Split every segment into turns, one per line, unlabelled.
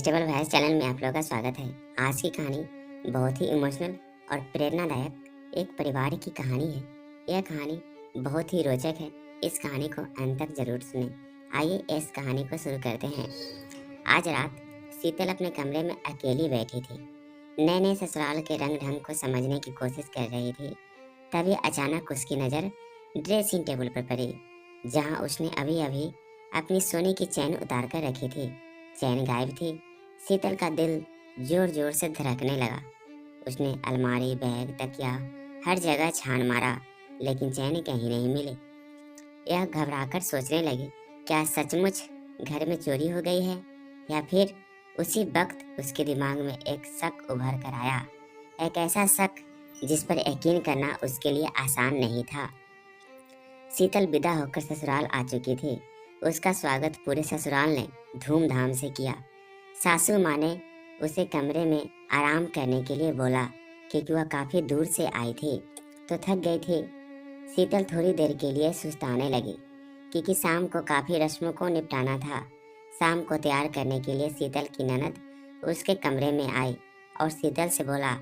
Festival voice channel में आप लोगों का स्वागत है। आज की कहानी बहुत ही इमोशनल और प्रेरणादायक एक परिवार की कहानी है। यह कहानी बहुत ही रोचक है। इस कहानी को अंत तक जरूर सुनें। आइए इस कहानी को शुरू करते हैं। आज रात शीतल अपने कमरे में अकेली बैठी थी। नए नए ससुराल के रंग ढंग को समझने की कोशिश कर रही थी। तभी अचानक उसकी नज़र ड्रेसिंग टेबल पर पड़ी, जहाँ उसने अभी अभी अपनी सोने की चैन उतार कर रखी थी। चैन गायब थी। शीतल का दिल जोर जोर से धड़कने लगा। उसने अलमारी, बैग, तकिया हर जगह छान मारा, लेकिन चैन कहीं नहीं मिली। यह घबराकर सोचने लगी, क्या सचमुच घर में चोरी हो गई है? या फिर उसी वक्त उसके दिमाग में एक शक उभर कर आया। एक ऐसा शक जिस पर यकीन करना उसके लिए आसान नहीं था। शीतल विदा होकर ससुराल आ चुकी थी। उसका स्वागत पूरे ससुराल ने धूमधाम से किया। सासू माँ ने उसे कमरे में आराम करने के लिए बोला, क्योंकि वह काफ़ी दूर से आई थी तो थक गई थी। शीतल थोड़ी देर के लिए सुस्ताने लगी, क्योंकि शाम को काफ़ी रस्मों को निपटाना था। शाम को तैयार करने के लिए शीतल की ननद उसके कमरे में आई और शीतल से बोला,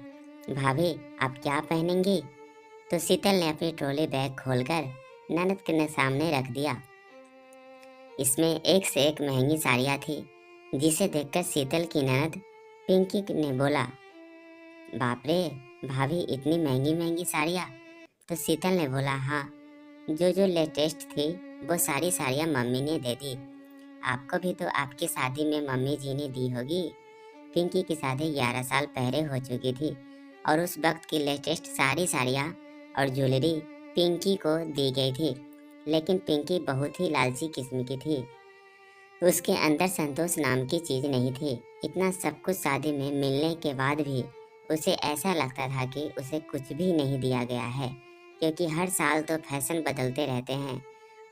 भाभी आप क्या पहनेंगी? तो शीतल ने अपनी ट्रॉली बैग खोलकर ननद के सामने रख दिया। इसमें एक से एक महंगी साड़ियाँ थी, जिसे देखकर शीतल की ननद पिंकी ने बोला, बाप रे भाभी इतनी महंगी महंगी साड़ियाँ? तो शीतल ने बोला, हाँ, जो लेटेस्ट थी वो सारी साड़ियाँ मम्मी ने दे दी। आपको भी तो आपकी शादी में मम्मी जी ने दी होगी। पिंकी की शादी 11 साल पहले हो चुकी थी और उस वक्त की लेटेस्ट सारी साड़ियाँ और ज्वेलरी पिंकी को दी गई थी। लेकिन पिंकी बहुत ही लालची किस्म की थी। उसके अंदर संतोष नाम की चीज़ नहीं थी। इतना सब कुछ शादी में मिलने के बाद भी उसे ऐसा लगता था कि उसे कुछ भी नहीं दिया गया है, क्योंकि हर साल तो फैशन बदलते रहते हैं।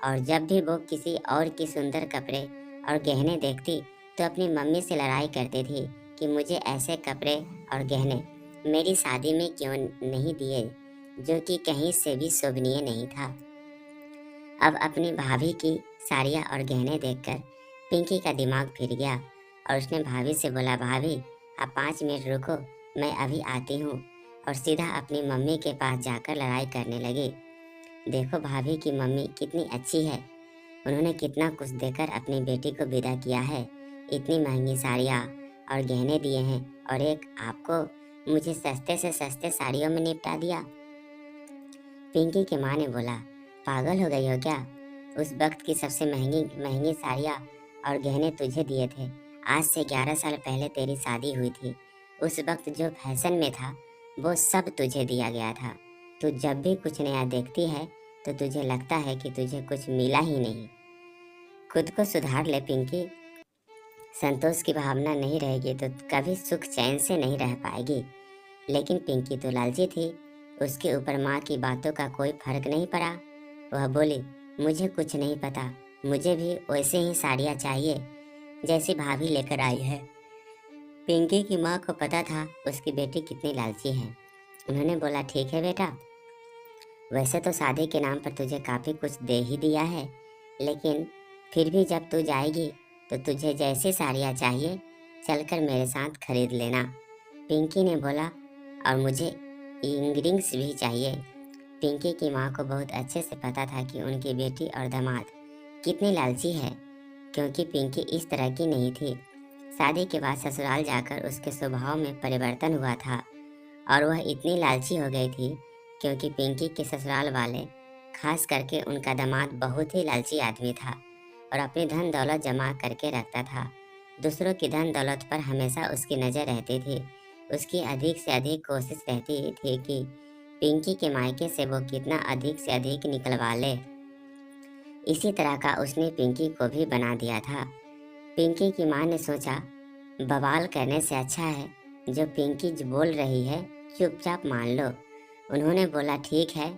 और जब भी वो किसी और की सुंदर कपड़े और गहने देखती तो अपनी मम्मी से लड़ाई करती थी कि मुझे ऐसे कपड़े और गहने मेरी शादी में क्यों नहीं दिए, जो कि कहीं से भी शोभनीय नहीं था। अब अपनी भाभी की साड़ियाँ और गहने देखकर पिंकी का दिमाग फिर गया और उसने भाभी से बोला, भाभी आप 5 मिनट रुको, मैं अभी आती हूँ। और सीधा अपनी मम्मी के पास जाकर लड़ाई करने लगी। देखो भाभी की मम्मी कितनी अच्छी है, उन्होंने कितना कुछ देकर अपनी बेटी को विदा किया है। इतनी महंगी साड़ियाँ और गहने दिए हैं और एक आपको मुझे सस्ते से सस्ते साड़ियों में निपटा दिया। पिंकी की माँ ने बोला, पागल हो गई हो क्या? उस वक्त की सबसे महंगी महंगी साड़ियाँ और गहने तुझे दिए थे। आज से 11 साल पहले तेरी शादी हुई थी। उस वक्त जो फैशन में था वो सब तुझे दिया गया था। तू जब भी कुछ नया देखती है तो तुझे लगता है कि तुझे कुछ मिला ही नहीं। खुद को सुधार ले पिंकी। संतोष की भावना नहीं रहेगी तो कभी सुख चैन से नहीं रह पाएगी। लेकिन पिंकी तो लालची थी। उसके ऊपर माँ की बातों का कोई फर्क नहीं पड़ा। वह बोली, मुझे कुछ नहीं पता, मुझे भी वैसे ही साड़ियाँ चाहिए जैसी भाभी लेकर आई है। पिंकी की माँ को पता था उसकी बेटी कितनी लालची है। उन्होंने बोला, ठीक है बेटा, वैसे तो शादी के नाम पर तुझे काफ़ी कुछ दे ही दिया है, लेकिन फिर भी जब तू जाएगी तो तुझे जैसी साड़ियाँ चाहिए चलकर मेरे साथ खरीद लेना। पिंकी ने बोला, और मुझे इयररिंग्स भी चाहिए। पिंकी की माँ को बहुत अच्छे से पता था कि उनकी बेटी और दामाद कितनी लालची है, क्योंकि पिंकी इस तरह की नहीं थी। शादी के बाद ससुराल जाकर उसके स्वभाव में परिवर्तन हुआ था और वह इतनी लालची हो गई थी क्योंकि पिंकी के ससुराल वाले, खास करके उनका दामाद, बहुत ही लालची आदमी था और अपनी धन दौलत जमा करके रखता था। दूसरों की धन दौलत पर हमेशा उसकी नज़र रहती थी। उसकी अधिक से अधिक कोशिश रहती थी कि पिंकी के मायके से वो कितना अधिक से अधिक निकलवा ले। इसी तरह का उसने पिंकी को भी बना दिया था। पिंकी की माँ ने सोचा, बवाल करने से अच्छा है जो पिंकी जो बोल रही है चुपचाप मान लो। उन्होंने बोला, ठीक है,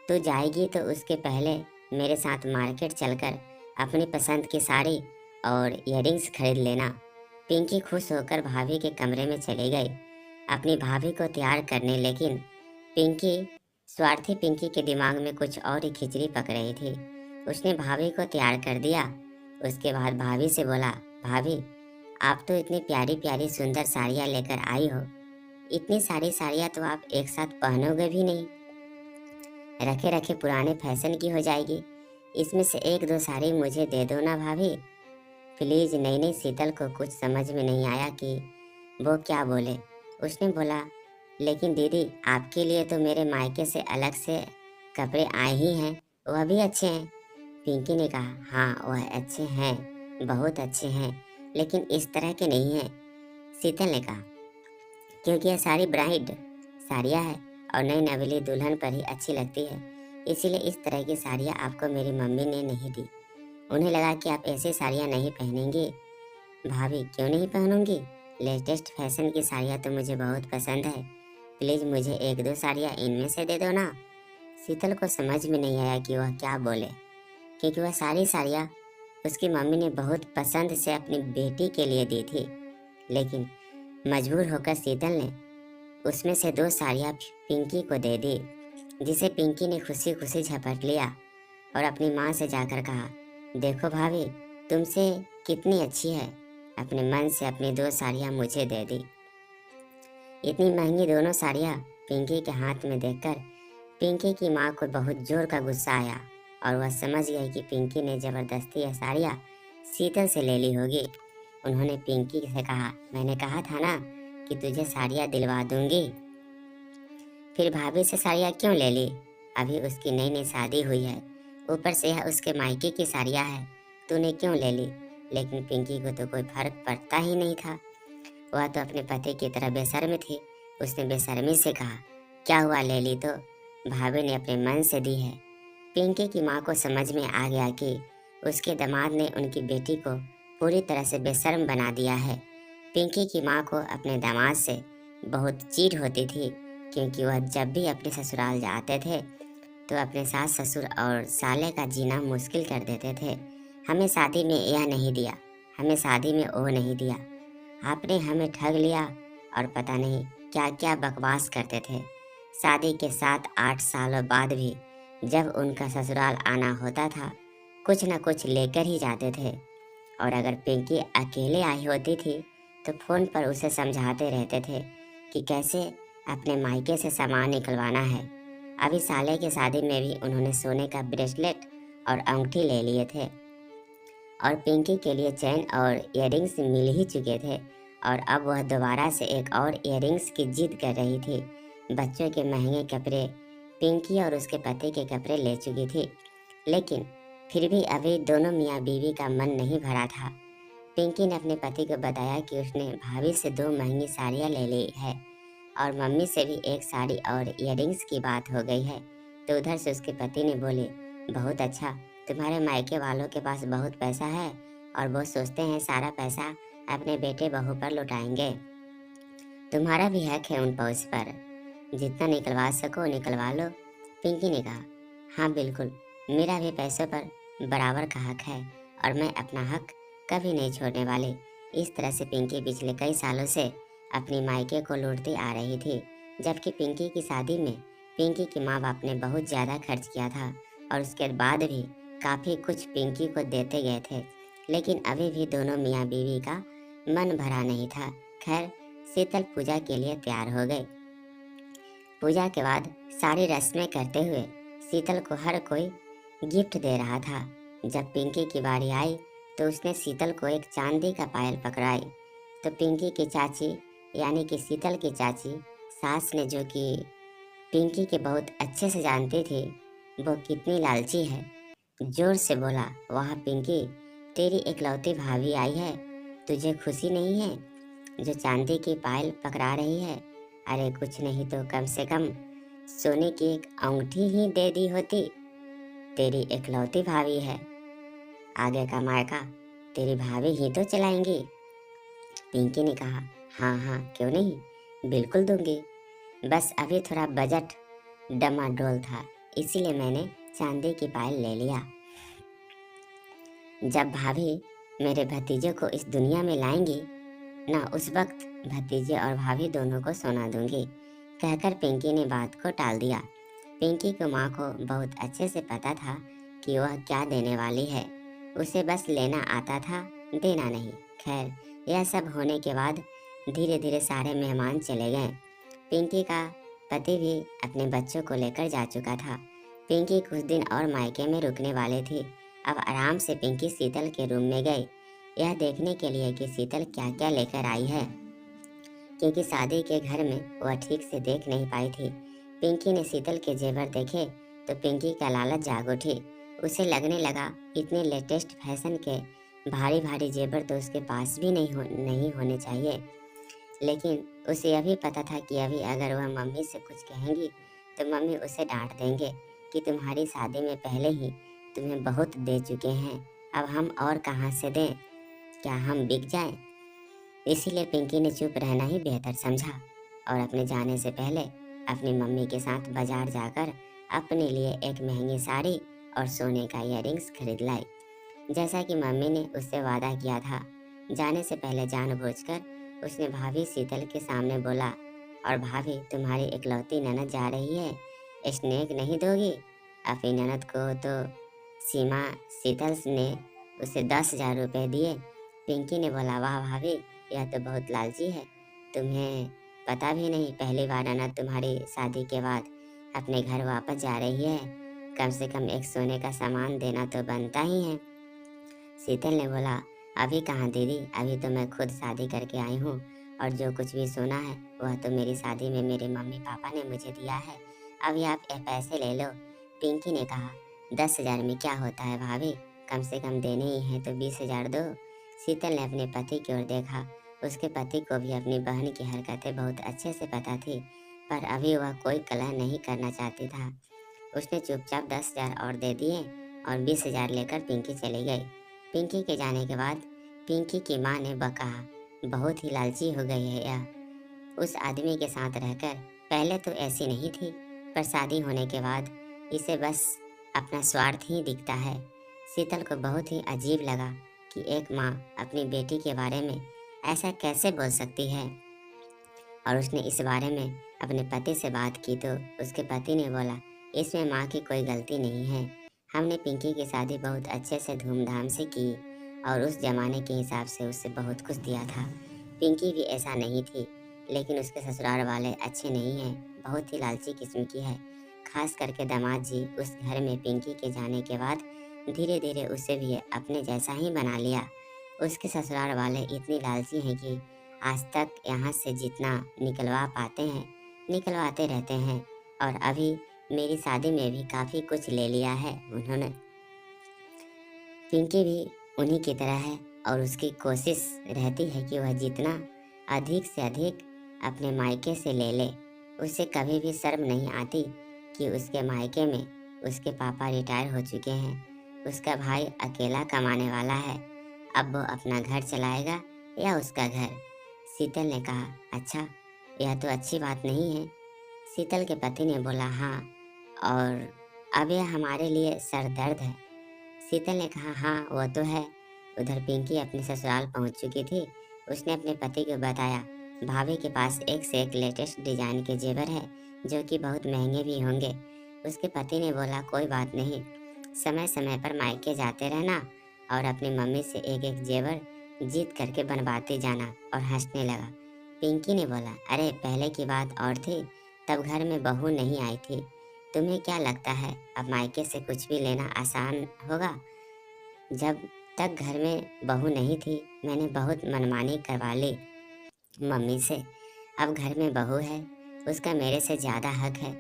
तू जाएगी तो उसके पहले मेरे साथ मार्केट चलकर अपनी पसंद की साड़ी और इयररिंग्स खरीद लेना। पिंकी खुश होकर भाभी के कमरे में चली गई अपनी भाभी को तैयार करने, लेकिन स्वार्थी पिंकी के दिमाग में कुछ और ही खिचड़ी पक रही थी। उसने भाभी को तैयार कर दिया। उसके बाद भाभी से बोला, भाभी आप तो इतनी प्यारी प्यारी सुंदर साड़ियाँ लेकर आई हो, इतनी सारी साड़ियाँ तो आप एक साथ पहनोगे भी नहीं, रखे रखे पुराने फैशन की हो जाएगी। इसमें से एक दो साड़ी मुझे दे दो ना भाभी प्लीज। नई नई शीतल को कुछ समझ में नहीं आया कि वो क्या बोले। उसने बोला, लेकिन दीदी आपके लिए तो मेरे मायके से अलग से कपड़े आए ही हैं, वह भी अच्छे हैं। पिंकी ने कहा, हाँ वह अच्छे हैं, बहुत अच्छे हैं, लेकिन इस तरह के नहीं हैं। शीतल ने कहा, क्योंकि यह सारी ब्राइड साड़ियाँ है और नई नवेली दुल्हन पर ही अच्छी लगती है, इसीलिए इस तरह की साड़ियाँ आपको मेरी मम्मी ने नहीं दी। उन्हें लगा कि आप ऐसी साड़ियाँ नहीं पहनेंगी। भाभी क्यों नहीं पहनूंगी, लेटेस्ट फैशन की साड़ियाँ तो मुझे बहुत पसंद है, प्लीज मुझे एक दो साड़ियाँ इनमें से दे दो ना। शीतल को समझ में नहीं आया कि वह क्या बोले, क्योंकि वह सारी साड़ियाँ उसकी मम्मी ने बहुत पसंद से अपनी बेटी के लिए दी थी। लेकिन मजबूर होकर शीतल ने उसमें से दो साड़ियाँ पिंकी को दे दी, जिसे पिंकी ने खुशी खुशी झपट लिया और अपनी माँ से जाकर कहा, देखो भाभी तुमसे कितनी अच्छी है, अपने मन से अपनी दो साड़ियाँ मुझे दे दी। इतनी महंगी दोनों साड़ियाँ पिंकी के हाथ में देखकर पिंकी की माँ को बहुत जोर का गुस्सा आया और वह समझ गई कि पिंकी ने जबरदस्ती यह साड़ियाँ शीतल से ले ली होगी। उन्होंने पिंकी से कहा, मैंने कहा था ना कि तुझे साड़ियाँ दिलवा दूंगी, फिर भाभी से साड़ियाँ क्यों ले ली? अभी उसकी नई नई शादी हुई है, ऊपर से यह उसके मायके की साड़ियाँ है, तूने क्यों ले ली? लेकिन पिंकी को तो कोई फर्क पड़ता ही नहीं था, वह तो अपने पति की तरह बेशर्म थी। उसने बेशर्मी से कहा, क्या हुआ ले ली तो? भाभी ने अपने मन से दी है। पिंकी की माँ को समझ में आ गया कि उसके दामाद ने उनकी बेटी को पूरी तरह से बेशर्म बना दिया है। पिंकी की माँ को अपने दामाद से बहुत चिढ़ होती थी, क्योंकि वह जब भी अपने ससुराल जाते थे तो अपने सास ससुर और साले का जीना मुश्किल कर देते थे। हमें शादी में यह नहीं दिया, हमें शादी में वो नहीं दिया, आपने हमें ठग लिया, और पता नहीं क्या क्या बकवास करते थे। शादी के 7-8 सालों बाद भी जब उनका ससुराल आना होता था, कुछ न कुछ लेकर ही जाते थे, और अगर पिंकी अकेले आई होती थी तो फोन पर उसे समझाते रहते थे कि कैसे अपने मायके से सामान निकलवाना है। अभी साले की शादी में भी उन्होंने सोने का ब्रेसलेट और अंगूठी ले लिए थे, और पिंकी के लिए चेन और इयररिंग्स मिल ही चुके थे, और अब वह दोबारा से एक और इयररिंग्स की जिद कर रही थी। बच्चों के महंगे कपड़े पिंकी और उसके पति के कपड़े ले चुकी थी, लेकिन फिर भी अभी दोनों मियाँ बीवी का मन नहीं भरा था। पिंकी ने अपने पति को बताया कि उसने भाभी से 2 महंगी साड़ियाँ ले ली है और मम्मी से भी एक साड़ी और इयररिंग्स की बात हो गई है। तो उधर से उसके पति ने बोले, बहुत अच्छा, तुम्हारे मायके वालों के पास बहुत पैसा है और वो सोचते हैं सारा पैसा अपने बेटे बहू पर लुटाएंगे। तुम्हारा भी हक है उन पहुँच पर, जितना निकलवा सको निकलवा लो। पिंकी ने कहा, हाँ बिल्कुल, मेरा भी पैसों पर बराबर का हक है और मैं अपना हक कभी नहीं छोड़ने वाली। इस तरह से पिंकी पिछले कई सालों से अपनी मायके को लूटती आ रही थी, जबकि पिंकी की शादी में पिंकी के माँ बाप ने बहुत ज़्यादा खर्च किया था और उसके बाद भी काफ़ी कुछ पिंकी को देते गए थे, लेकिन अभी भी दोनों मियाँ बीवी का मन भरा नहीं था। खैर, शीतल पूजा के लिए तैयार हो गए। पूजा के बाद सारी रस्में करते हुए शीतल को हर कोई गिफ्ट दे रहा था। जब पिंकी की बारी आई तो उसने शीतल को एक चांदी का पायल पकड़ाई, तो पिंकी की चाची यानी कि शीतल की चाची सास ने, जो कि पिंकी के बहुत अच्छे से जानती थी वो कितनी लालची है, जोर से बोला, वाह पिंकी, तेरी इकलौती भाभी आई है, तुझे खुशी नहीं है जो चांदी की पायल पकड़ा रही है? अरे कुछ नहीं तो कम से कम सोने की एक अंगूठी ही दे दी होती। तेरी इकलौती भाभी है, आगे का मायका तेरी भाभी ही तो चलाएंगी। पिंकी ने कहा, हाँ हाँ क्यों नहीं, बिल्कुल दूंगी, बस अभी थोड़ा बजट डमाडोल था, इसीलिए मैंने चांदी की पायल ले लिया। जब भाभी मेरे भतीजे को इस दुनिया में लाएंगी ना, उस वक्त भतीजे और भाभी दोनों को सोना दूंगी, कहकर पिंकी ने बात को टाल दिया। पिंकी को माँ को बहुत अच्छे से पता था कि वह क्या देने वाली है, उसे बस लेना आता था, देना नहीं। खैर, यह सब होने के बाद धीरे धीरे सारे मेहमान चले गए। पिंकी का पति भी अपने बच्चों को लेकर जा चुका था। पिंकी कुछ दिन और मायके में रुकने वाली थी। अब आराम से पिंकी शीतल के रूम में गई, यह देखने के लिए कि शीतल क्या क्या लेकर आई है, क्योंकि शादी के घर में वह ठीक से देख नहीं पाई थी। पिंकी ने शीतल के जेवर देखे तो पिंकी का लालच जाग उठी। उसे लगने लगा इतने लेटेस्ट फैशन के भारी भारी जेवर तो उसके पास भी नहीं होने चाहिए। लेकिन उसे यह भी पता था कि अभी अगर वह मम्मी से कुछ कहेंगी तो मम्मी उसे डांट देंगे कि तुम्हारी शादी में पहले ही तुम्हें बहुत दे चुके हैं, अब हम और कहाँ से दें, क्या हम बिक जाएं? इसीलिए पिंकी ने चुप रहना ही बेहतर समझा और अपने जाने से पहले अपनी मम्मी के साथ बाजार जाकर अपने लिए एक महंगी साड़ी और सोने का इयररिंग्स खरीद लाई, जैसा कि मम्मी ने उससे वादा किया था। जाने से पहले जानबूझकर उसने भाभी शीतल के सामने बोला, और भाभी तुम्हारी इकलौती ननद जा रही है, स्नेक नहीं दोगी? अपनी ननद को तो सीमा शीतल ने उसे 10,000 रुपये दिए। पिंकी ने बोला, वाह भाभी, यह तो बहुत लालची है, तुम्हें पता भी नहीं पहली बार ननद तुम्हारी शादी के बाद अपने घर वापस जा रही है, कम से कम एक सोने का सामान देना तो बनता ही है। शीतल ने बोला, अभी कहाँ दीदी, अभी तो मैं खुद शादी करके आई हूँ और जो कुछ भी सोना है वह तो मेरी शादी में मेरे मम्मी पापा ने मुझे दिया है, अभी आप ये पैसे ले लो। पिंकी ने कहा, 10,000 में क्या होता है भाभी, कम से कम देने ही हैं तो 20,000 दो। शीतल ने अपने पति की ओर देखा। उसके पति को भी अपनी बहन की हरकतें बहुत अच्छे से पता थी, पर अभी वह कोई कलह नहीं करना चाहती था। उसने चुपचाप 10,000 और दे दिए और 20,000 लेकर पिंकी चली गई। पिंकी के जाने के बाद पिंकी की माँ ने कहा, बहुत ही लालची हो गई है यह। उस आदमी के साथ रहकर पहले तो ऐसी नहीं थी, पर शादी होने के बाद इसे बस अपना स्वार्थ ही दिखता है। शीतल को बहुत ही अजीब लगा कि एक माँ अपनी बेटी के बारे में ऐसा कैसे बोल सकती है, और उसने इस बारे में अपने पति से बात की तो उसके पति ने बोला, इसमें माँ की कोई गलती नहीं है, हमने पिंकी की शादी बहुत अच्छे से धूमधाम से की और उस जमाने के हिसाब से उसे बहुत कुछ दिया था। पिंकी भी ऐसा नहीं थी, लेकिन उसके ससुराल वाले अच्छे नहीं हैं, बहुत ही लालची किस्म की है। खास करके दामाद जी उस घर में पिंकी के जाने के बाद धीरे धीरे उसे भी अपने जैसा ही बना लिया। उसके ससुराल वाले इतनी लालची हैं कि आज तक यहाँ से जितना निकलवा पाते हैं निकलवाते रहते हैं, और अभी मेरी शादी में भी काफ़ी कुछ ले लिया है उन्होंने। पिंकी भी उन्हीं की तरह है और उसकी कोशिश रहती है कि वह जितना अधिक से अधिक अपने मायके से ले ले। उसे कभी भी शर्म नहीं आती कि उसके मायके में उसके पापा रिटायर हो चुके हैं, उसका भाई अकेला कमाने वाला है, अब वो अपना घर चलाएगा या उसका घर। शीतल ने कहा, अच्छा, यह तो अच्छी बात नहीं है। शीतल के पति ने बोला, हाँ, और अब यह हमारे लिए सर दर्द है। शीतल ने कहा, हाँ वो तो है। उधर पिंकी अपने ससुराल पहुंच चुकी थी। उसने अपने पति को बताया, भाभी के पास एक से एक लेटेस्ट डिजाइन के जेवर है जो कि बहुत महंगे भी होंगे। उसके पति ने बोला, कोई बात नहीं, समय समय पर मायके जाते रहना और अपनी मम्मी से एक एक जेवर जीत करके बनवाते जाना, और हंसने लगा। पिंकी ने बोला, अरे पहले की बात और थी, तब घर में बहू नहीं आई थी, तुम्हें क्या लगता है अब मायके से कुछ भी लेना आसान होगा? जब तक घर में बहू नहीं थी मैंने बहुत मनमानी करवा ली मम्मी से, अब घर में बहू है, उसका मेरे से ज़्यादा हक है,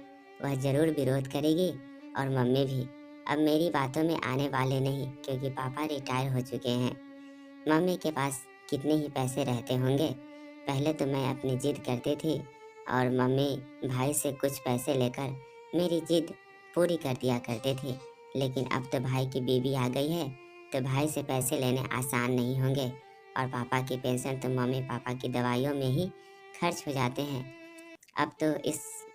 वह ज़रूर विरोध करेगी, और मम्मी भी अब मेरी बातों में आने वाले नहीं, क्योंकि पापा रिटायर हो चुके हैं। मम्मी के पास कितने ही पैसे रहते होंगे। पहले तो मैं अपनी जिद करती थी और मम्मी भाई से कुछ पैसे लेकर मेरी जिद पूरी कर दिया करते थे, लेकिन अब तो भाई की बीवी आ गई है तो भाई से पैसे लेने आसान नहीं होंगे, और पापा की पेंशन तो मम्मी पापा की दवाइयों में ही खर्च हो जाते हैं। अब तो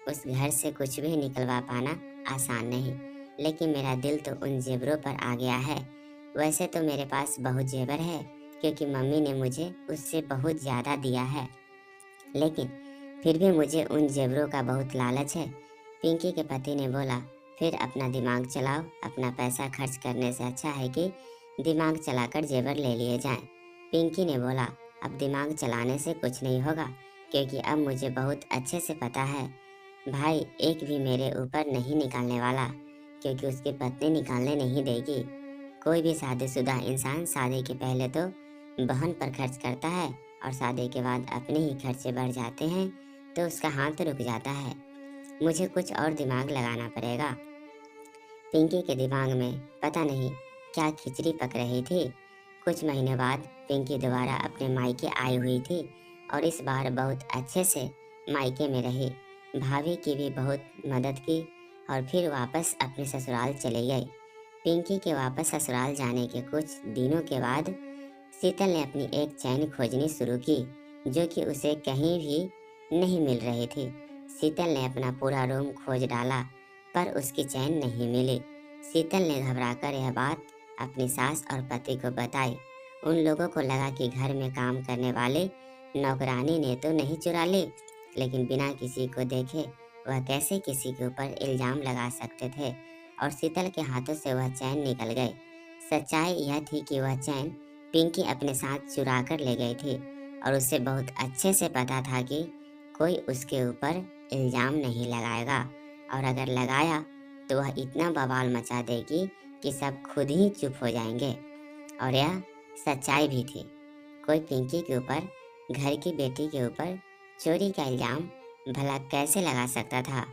उस घर से कुछ भी निकलवा पाना आसान नहीं, लेकिन मेरा दिल तो उन जेवरों पर आ गया है। वैसे तो मेरे पास बहुत जेवर है क्योंकि मम्मी ने मुझे उससे बहुत ज़्यादा दिया है, लेकिन फिर भी मुझे उन जेवरों का बहुत लालच है। पिंकी के पति ने बोला, फिर अपना दिमाग चलाओ, अपना पैसा खर्च करने से अच्छा है कि दिमाग चलाकर जेवर ले लिए जाएं। पिंकी ने बोला, अब दिमाग चलाने से कुछ नहीं होगा, क्योंकि अब मुझे बहुत अच्छे से पता है भाई एक भी मेरे ऊपर नहीं निकालने वाला, क्योंकि उसकी पत्नी निकालने नहीं देगी। कोई भी शादीशुदा इंसान शादी के पहले तो बहन पर खर्च करता है और शादी के बाद अपने ही खर्चे बढ़ जाते हैं तो उसका हाथ रुक जाता है। मुझे कुछ और दिमाग लगाना पड़ेगा। पिंकी के दिमाग में पता नहीं क्या खिचड़ी पक रही थी। कुछ महीने बाद पिंकी दोबारा अपने मायके आई हुई थी और इस बार बहुत अच्छे से मायके में रही। भाभी की भी बहुत मदद की और फिर वापस अपने ससुराल चले गए। पिंकी के वापस ससुराल जाने के कुछ दिनों के बाद शीतल ने अपनी एक चैन खोजनी शुरू की, जो कि उसे कहीं भी नहीं मिल रही थी। शीतल ने अपना पूरा रूम खोज डाला पर उसकी चैन नहीं मिली। शीतल ने घबराकर यह बात अपनी सास और पति को बताई। उन लोगों को लगा कि घर में काम करने वाले नौकरानी ने तो नहीं चुरा ली, लेकिन बिना किसी को देखे वह कैसे किसी के ऊपर इल्जाम लगा सकते थे, और शीतल के हाथों से वह चैन निकल गई। सच्चाई यह थी कि वह चैन पिंकी अपने साथ चुरा कर ले गई थी और उसे बहुत अच्छे से पता था कि कोई उसके ऊपर इल्जाम नहीं लगाएगा, और अगर लगाया तो वह इतना बवाल मचा देगी कि सब खुद ही चुप हो जाएंगे। और यह सच्चाई भी थी। कोई पिंकी के ऊपर, घर की बेटी के ऊपर चोरी का इल्जाम भला कैसे लगा सकता था?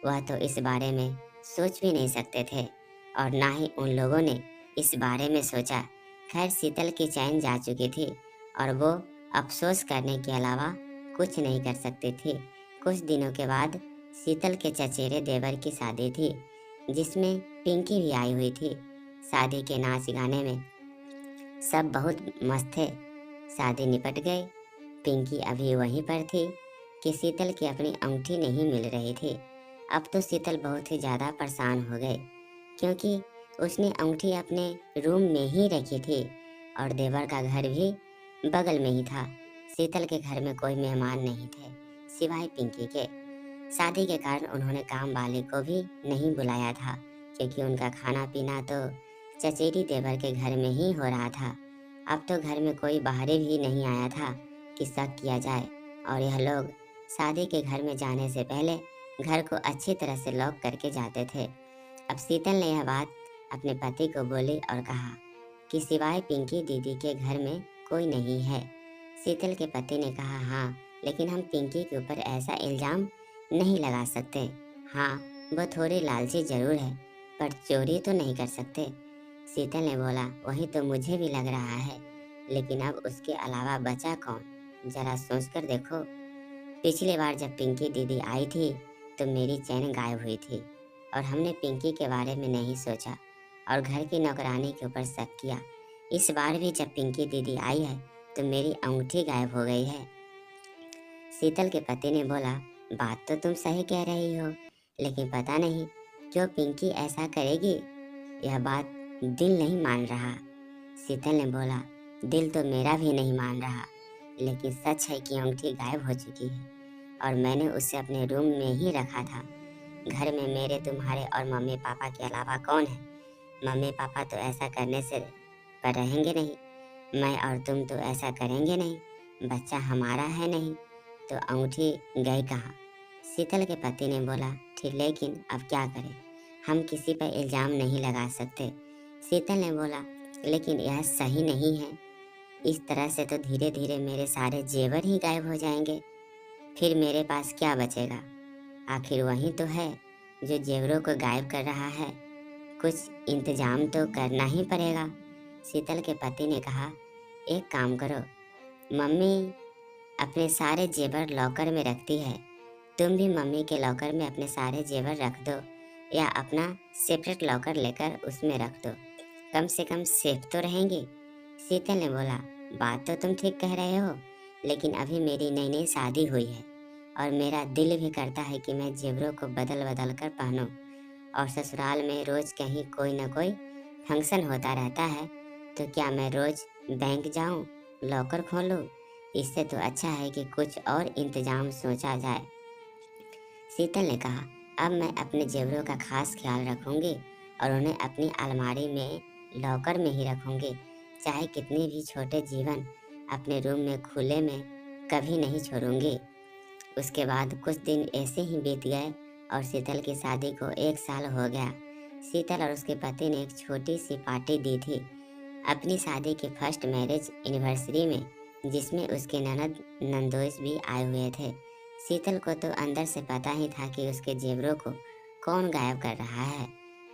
वह तो इस बारे में सोच भी नहीं सकते थे और ना ही उन लोगों ने इस बारे में सोचा। खैर शीतल की चैन जा चुकी थी और वो अफसोस करने के अलावा कुछ नहीं कर सकती थी। कुछ दिनों के बाद शीतल के चचेरे देवर की शादी थी, जिसमें पिंकी भी आई हुई थी। शादी के नाच गाने में सब बहुत मस्त थे। शादी निपट गई। पिंकी अभी वहीं पर थी कि शीतल की अपनी अंगूठी नहीं मिल रही थी। अब तो शीतल बहुत ही ज़्यादा परेशान हो गई, क्योंकि उसने अंगूठी अपने रूम में ही रखी थी और देवर का घर भी बगल में ही था। शीतल के घर में कोई मेहमान नहीं थे सिवाय पिंकी के। शादी के कारण उन्होंने काम वाले को भी नहीं बुलाया था, क्योंकि उनका खाना पीना तो चचेरी देवर के घर में ही हो रहा था। अब तो घर में कोई बाहरी भी नहीं आया था कि शक किया जाए, और यह लोग शादी के घर में जाने से पहले घर को अच्छी तरह से लॉक करके जाते थे। अब शीतल ने यह बात अपने पति को बोली और कहा कि सिवाय पिंकी दीदी के घर में कोई नहीं है। शीतल के पति ने कहा, हाँ, लेकिन हम पिंकी के ऊपर ऐसा इल्ज़ाम नहीं लगा सकते। हाँ, वो थोड़ी लालची जरूर है, पर चोरी तो नहीं कर सकते। शीतल ने बोला, वही तो मुझे भी लग रहा है, लेकिन अब उसके अलावा बचा कौन? जरा सोच कर देखो। पिछली बार जब पिंकी दीदी आई थी तो मेरी चैन गायब हुई थी और हमने पिंकी के बारे में नहीं सोचा और घर की नौकरानी के ऊपर शक किया। इस बार भी जब पिंकी दीदी आई है तो मेरी अंगूठी गायब हो गई है। शीतल के पति ने बोला, बात तो तुम सही कह रही हो, लेकिन पता नहीं क्यों पिंकी ऐसा करेगी। यह बात दिल नहीं मान रहा। शीतल ने बोला, दिल तो मेरा भी नहीं मान रहा, लेकिन सच है कि अंगूठी गायब हो चुकी है और मैंने उसे अपने रूम में ही रखा था। घर में मेरे, तुम्हारे और मम्मी पापा के अलावा कौन है? मम्मी पापा तो ऐसा करने से पर रहेंगे नहीं, मैं और तुम तो ऐसा करेंगे नहीं, बच्चा हमारा है नहीं, तो अंगूठी गई कहाँ? शीतल के पति ने बोला, ठीक, लेकिन अब क्या करें, हम किसी पर इल्ज़ाम नहीं लगा सकते। शीतल ने बोला, लेकिन यह सही नहीं है। इस तरह से तो धीरे धीरे मेरे सारे जेवर ही गायब हो जाएंगे, फिर मेरे पास क्या बचेगा? आखिर वही तो है जो जेवरों को गायब कर रहा है। कुछ इंतजाम तो करना ही पड़ेगा। शीतल के पति ने कहा, एक काम करो, मम्मी अपने सारे जेवर लॉकर में रखती है, तुम भी मम्मी के लॉकर में अपने सारे जेवर रख दो, या अपना सेपरेट लॉकर लेकर उसमें रख दो, कम से कम सेफ तो रहेंगी। शीतल ने बोला, बात तो तुम ठीक कह रहे हो, लेकिन अभी मेरी नई नई शादी हुई है और मेरा दिल भी करता है कि मैं जेवरों को बदल बदल कर पहनूं, और ससुराल में रोज कहीं कोई न कोई फंक्शन होता रहता है, तो क्या मैं रोज बैंक जाऊं, लॉकर खोलूं? इससे तो अच्छा है कि कुछ और इंतजाम सोचा जाए। शीतल ने कहा, अब मैं अपने जेवरों का खास ख्याल रखूंगी और उन्हें अपनी अलमारी में लॉकर में ही रखूंगी। चाहे कितने भी छोटे जीवन अपने रूम में खुले में कभी नहीं छोड़ूंगी। उसके बाद कुछ दिन ऐसे ही बीत गए और शीतल की शादी को 1 साल हो गया। शीतल और उसके पति ने एक छोटी सी पार्टी दी थी अपनी शादी की फर्स्ट मैरिज एनिवर्सरी में, जिसमें उसके ननद नंदोइस भी आए हुए थे। शीतल को तो अंदर से पता ही था कि उसके जेवरों को कौन गायब कर रहा है,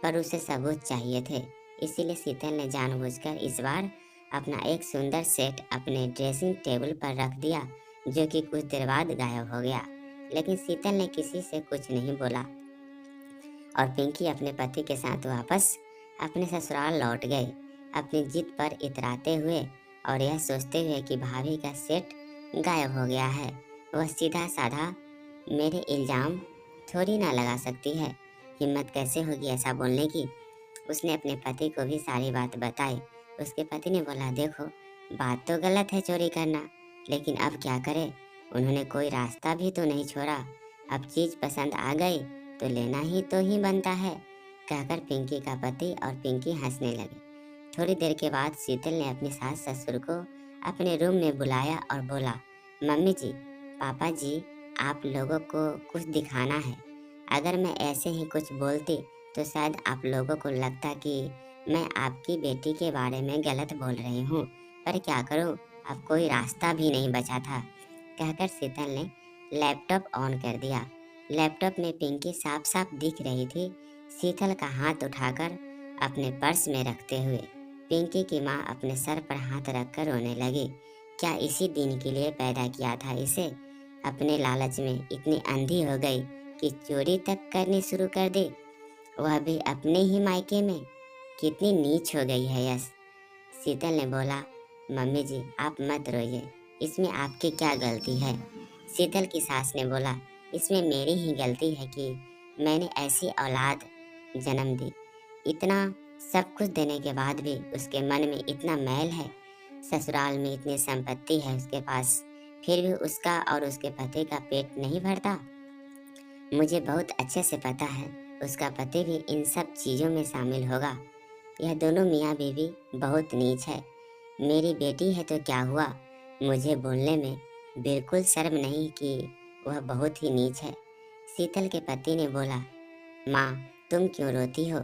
पर उसे सबूत चाहिए थे। इसीलिए शीतल ने जानबूझकर इस बार अपना एक सुंदर सेट अपने ड्रेसिंग टेबल पर रख दिया, जो कि कुछ देर बाद गायब हो गया। लेकिन शीतल ने किसी से कुछ नहीं बोला और पिंकी अपने पति के साथ वापस अपने ससुराल लौट गई, अपनी जिद पर इतराते हुए और यह सोचते हुए कि भाभी का सेट गायब हो गया है। वह सीधा साधा मेरे इल्जाम थोड़ी ना लगा सकती है, हिम्मत कैसे होगी ऐसा बोलने की। उसने अपने पति को भी सारी बात बताई। उसके पति ने बोला, देखो बात तो गलत है चोरी करना, लेकिन अब क्या करे, उन्होंने कोई रास्ता भी तो नहीं छोड़ा। अब चीज पसंद आ गई तो लेना ही तो ही बनता है, कहकर पिंकी का पति और पिंकी हंसने लगे। थोड़ी देर के बाद शीतल ने अपनी सास ससुर को अपने रूम में बुलाया और बोला, मम्मी जी, पापा जी, आप लोगों को कुछ दिखाना है। अगर मैं ऐसे ही कुछ बोलती तो शायद आप लोगों को लगता कि मैं आपकी बेटी के बारे में गलत बोल रही हूँ, पर क्या करूँ, अब कोई रास्ता भी नहीं बचा था, कहकर शीतल ने लैपटॉप ऑन कर दिया। लैपटॉप में पिंकी साफ साफ दिख रही थी। शीतल का हाथ उठाकर अपने पर्स में रखते हुए पिंकी की माँ अपने सर पर हाथ रखकर रोने लगी। क्या इसी दिन के लिए पैदा किया था इसे? अपने लालच में इतनी अंधी हो गई कि चोरी तक करनी शुरू कर दी, वह भी अपने ही मायके में। कितनी नीच हो गई है यश। शीतल ने बोला, मम्मी जी आप मत रोइए, इसमें आपकी क्या गलती है? शीतल की सास ने बोला, इसमें मेरी ही गलती है कि मैंने ऐसी औलाद जन्म दी। इतना सब कुछ देने के बाद भी उसके मन में इतना मैल है। ससुराल में इतनी संपत्ति है उसके पास, फिर भी उसका और उसके पति का पेट नहीं भरता। मुझे बहुत अच्छे से पता है उसका पति भी इन सब चीज़ों में शामिल होगा। यह दोनों मियाँ बीवी बहुत नीच है। मेरी बेटी है तो क्या हुआ, मुझे बोलने में बिल्कुल शर्म नहीं कि वह बहुत ही नीच है। शीतल के पति ने बोला, माँ तुम क्यों रोती हो?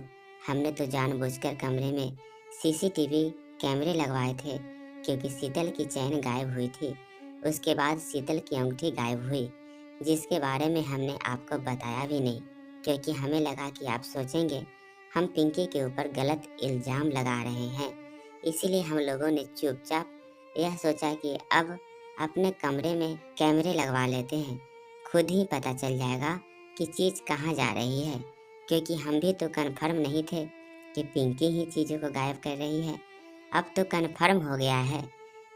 हमने तो जानबूझकर कमरे में सीसीटीवी कैमरे लगवाए थे, क्योंकि शीतल की चैन गायब हुई थी। उसके बाद शीतल की अंगूठी गायब हुई, जिसके बारे में हमने आपको बताया भी नहीं, क्योंकि हमें लगा कि आप सोचेंगे हम पिंकी के ऊपर गलत इल्ज़ाम लगा रहे हैं। इसीलिए हम लोगों ने चुपचाप यह सोचा कि अब अपने कमरे में कैमरे लगवा लेते हैं, खुद ही पता चल जाएगा कि चीज़ कहाँ जा रही है, क्योंकि हम भी तो कन्फर्म नहीं थे कि पिंकी ही चीज़ों को गायब कर रही है। अब तो कन्फर्म हो गया है।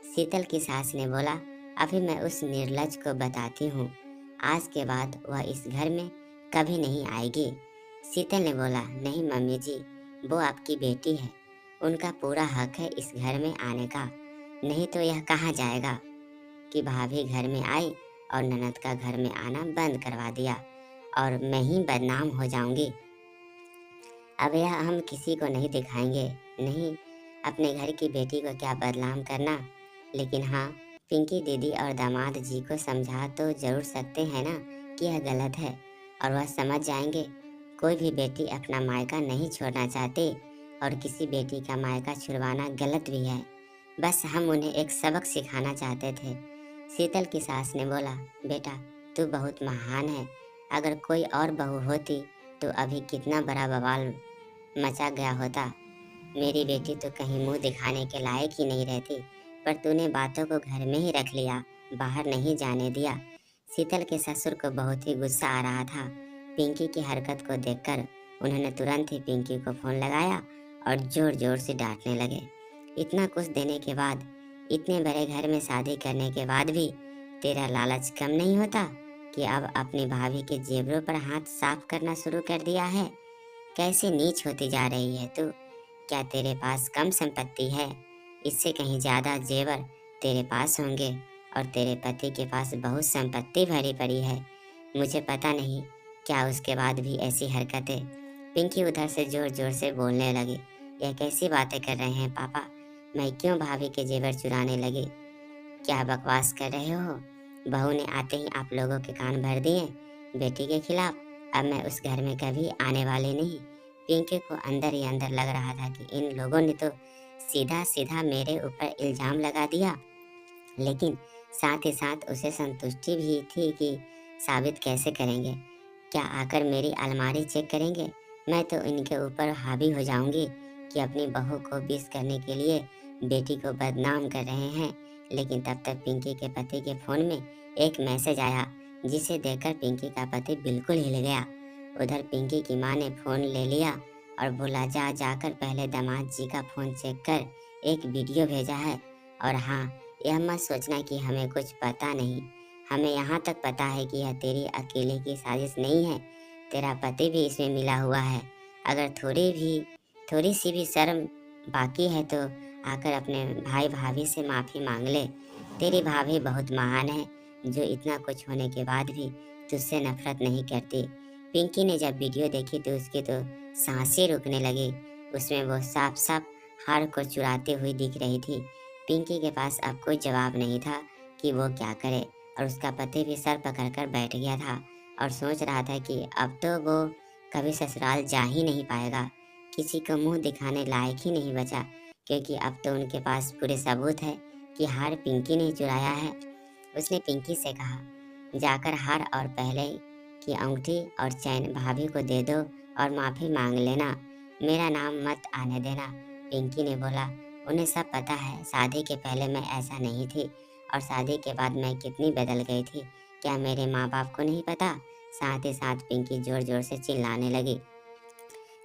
शीतल की सास ने बोला, अभी मैं उस निर्लज को बताती हूँ, आज के बाद वह इस घर में कभी नहीं आएगी। शीतल ने बोला, नहीं मम्मी जी, वो आपकी बेटी है, उनका पूरा हक है इस घर में आने का, नहीं तो यह कहाँ जाएगा कि भाभी घर में आई और ननद का घर में आना बंद करवा दिया और मैं ही बदनाम हो जाऊंगी। अब यह हम किसी को नहीं दिखाएंगे, नहीं अपने घर की बेटी को क्या बदनाम करना। लेकिन हाँ, पिंकी दीदी और दामाद जी को समझा तो जरूर सकते हैं ना कि यह गलत है, और वह समझ जाएंगे। कोई भी बेटी अपना मायका नहीं छोड़ना चाहती, और किसी बेटी का मायका छुड़वाना गलत भी है। बस हम उन्हें एक सबक सिखाना चाहते थे। शीतल की सास ने बोला, बेटा तू बहुत महान है, अगर कोई और बहू होती तो अभी कितना बड़ा बवाल मचा गया होता। मेरी बेटी तो कहीं मुंह दिखाने के लायक ही नहीं रहती, पर तूने बातों को घर में ही रख लिया, बाहर नहीं जाने दिया। शीतल के ससुर को बहुत ही गुस्सा आ रहा था पिंकी की हरकत को देखकर। उन्होंने तुरंत ही पिंकी को फोन लगाया और जोर जोर से डांटने लगे। इतना कुछ देने के बाद, इतने बड़े घर में शादी करने के बाद भी तेरा लालच कम नहीं होता कि अब अपनी भाभी के जेवरों पर हाथ साफ करना शुरू कर दिया है? कैसे नीच होती जा रही है तू? क्या तेरे पास कम संपत्ति है? इससे कहीं ज्यादा जेवर तेरे पास होंगे, और तेरे पति के पास बहुत संपत्ति भरी पड़ी है। मुझे पता नहीं क्या उसके बाद भी ऐसी हरकतें। पिंकी उधर से जोर जोर से बोलने लगी, यह कैसी बातें कर रहे हैं पापा? मैं क्यों भाभी के जेवर चुराने लगी? क्या बकवास कर रहे हो? बहू ने आते ही आप लोगों के कान भर दिए बेटी के खिलाफ। अब मैं उस घर में कभी आने वाली नहीं। पिंकी को अंदर ही अंदर लग रहा था कि इन लोगों ने तो सीधा सीधा मेरे ऊपर इल्जाम लगा दिया, लेकिन साथ ही साथ उसे संतुष्टि भी थी कि साबित कैसे करेंगे। क्या आकर मेरी अलमारी चेक करेंगे? मैं तो इनके ऊपर हावी हो जाऊंगी कि अपनी बहू को विश करने के लिए बेटी को बदनाम कर रहे हैं। लेकिन तब तक पिंकी के पति के फोन में एक मैसेज आया, जिसे देखकर पिंकी का पति बिल्कुल हिल गया। उधर पिंकी की माँ ने फोन ले लिया और बोला, जा जाकर पहले दामाद जी का फोन चेक कर, एक वीडियो भेजा है। और हाँ, यह मत सोचना कि हमें कुछ पता नहीं। हमें यहाँ तक पता है कि यह तेरी अकेले की साजिश नहीं है, तेरा पति भी इसमें मिला हुआ है। अगर थोड़ी सी भी शर्म बाकी है तो आकर अपने भाई भाभी से माफ़ी मांग ले। तेरी भाभी बहुत महान है, जो इतना कुछ होने के बाद भी तुझसे नफरत नहीं करती। पिंकी ने जब वीडियो देखी तो उसकी तो सांसें रुकने लगी। उसमें वो साफ साफ हार को चुराते हुए दिख रही थी। पिंकी के पास अब कोई जवाब नहीं था कि वो क्या करे, और उसका पति भी सर पकड़कर बैठ गया था और सोच रहा था कि अब तो वो कभी ससुराल जा ही नहीं पाएगा। किसी को मुंह दिखाने लायक ही नहीं बचा, क्योंकि अब तो उनके पास पूरे सबूत है कि हार पिंकी ने चुराया है। उसने पिंकी से कहा, जाकर हार और पहले की अंगूठी और चैन भाभी को दे दो और माफ़ी मांग लेना, मेरा नाम मत आने देना। पिंकी ने बोला, उन्हें सब पता है, शादी के पहले मैं ऐसा नहीं थी और शादी के बाद मैं कितनी बदल गई थी, क्या मेरे माँ बाप को नहीं पता? साथ ही साथ पिंकी जोर जोर से चिल्लाने लगी,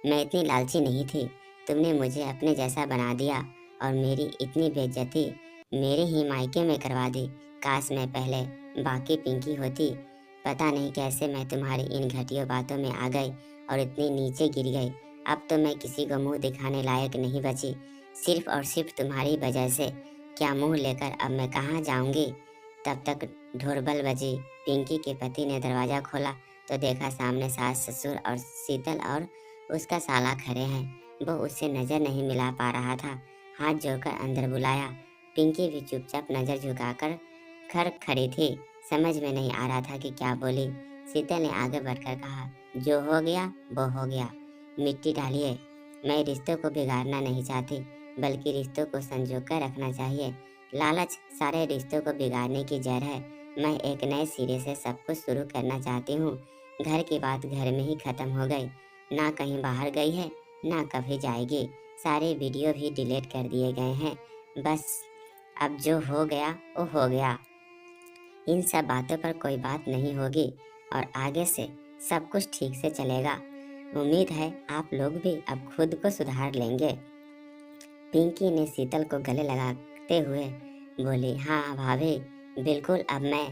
मैं इतनी लालची नहीं थी, तुमने मुझे अपने जैसा बना दिया और मेरी इतनी बेइज्जती मेरे ही मायके में करवा दी। काश मैं पहले बाकी पिंकी होती। पता नहीं कैसे मैं तुम्हारी इन घटिया बातों में आ गई और इतनी नीचे गिर गई। अब तो मैं किसी को मुंह दिखाने लायक नहीं बची, सिर्फ और सिर्फ तुम्हारी वजह से। क्या मुंह लेकर अब मैं कहाँ जाऊंगी? तब तक ढोरबल बजी। पिंकी के पति ने दरवाज़ा खोला तो देखा सामने सास ससुर और शीतल और उसका साला खड़े हैं। वो उससे नज़र नहीं मिला पा रहा था। हाथ जोड़कर अंदर बुलाया। पिंकी भी चुपचाप नज़र झुकाकर खड़ी थी। समझ में नहीं आ रहा था कि क्या बोली। शीतल ने आगे बढ़कर कहा, जो हो गया वो हो गया, मिट्टी डालिए। मैं रिश्तों को बिगाड़ना नहीं चाहती, बल्कि रिश्तों को संजो कर रखना चाहिए। लालच सारे रिश्तों को बिगाड़ने की जड़ है। मैं एक नए सिरे से सब कुछ शुरू करना चाहती हूँ। घर की बात घर में ही ख़त्म हो गई, ना कहीं बाहर गई है ना कभी जाएगी। सारे वीडियो भी डिलीट कर दिए गए हैं। बस अब जो हो गया वो हो गया। इन सब बातों पर कोई बात नहीं होगी और आगे से सब कुछ ठीक से चलेगा। उम्मीद है आप लोग भी अब खुद को सुधार लेंगे। पिंकी ने शीतल को गले लगाते हुए बोली, हाँ भाभी, बिल्कुल अब मैं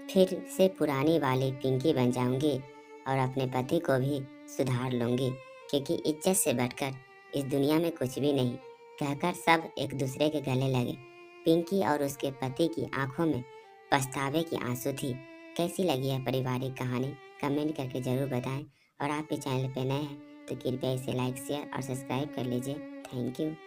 फिर से पुरानी वाली पिंकी बन जाऊंगी और अपने पति को भी सुधार लूंगी, क्योंकि इज्जत से बढ़कर इस दुनिया में कुछ भी नहीं, कहकर सब एक दूसरे के गले लगे। पिंकी और उसके पति की आंखों में पछतावे की आंसू थी। कैसी लगी है पारिवारिक कहानी? कमेंट करके जरूर बताएं, और आप इस चैनल पे नए हैं तो कृपया इसे लाइक शेयर और सब्सक्राइब कर लीजिए। Thank you.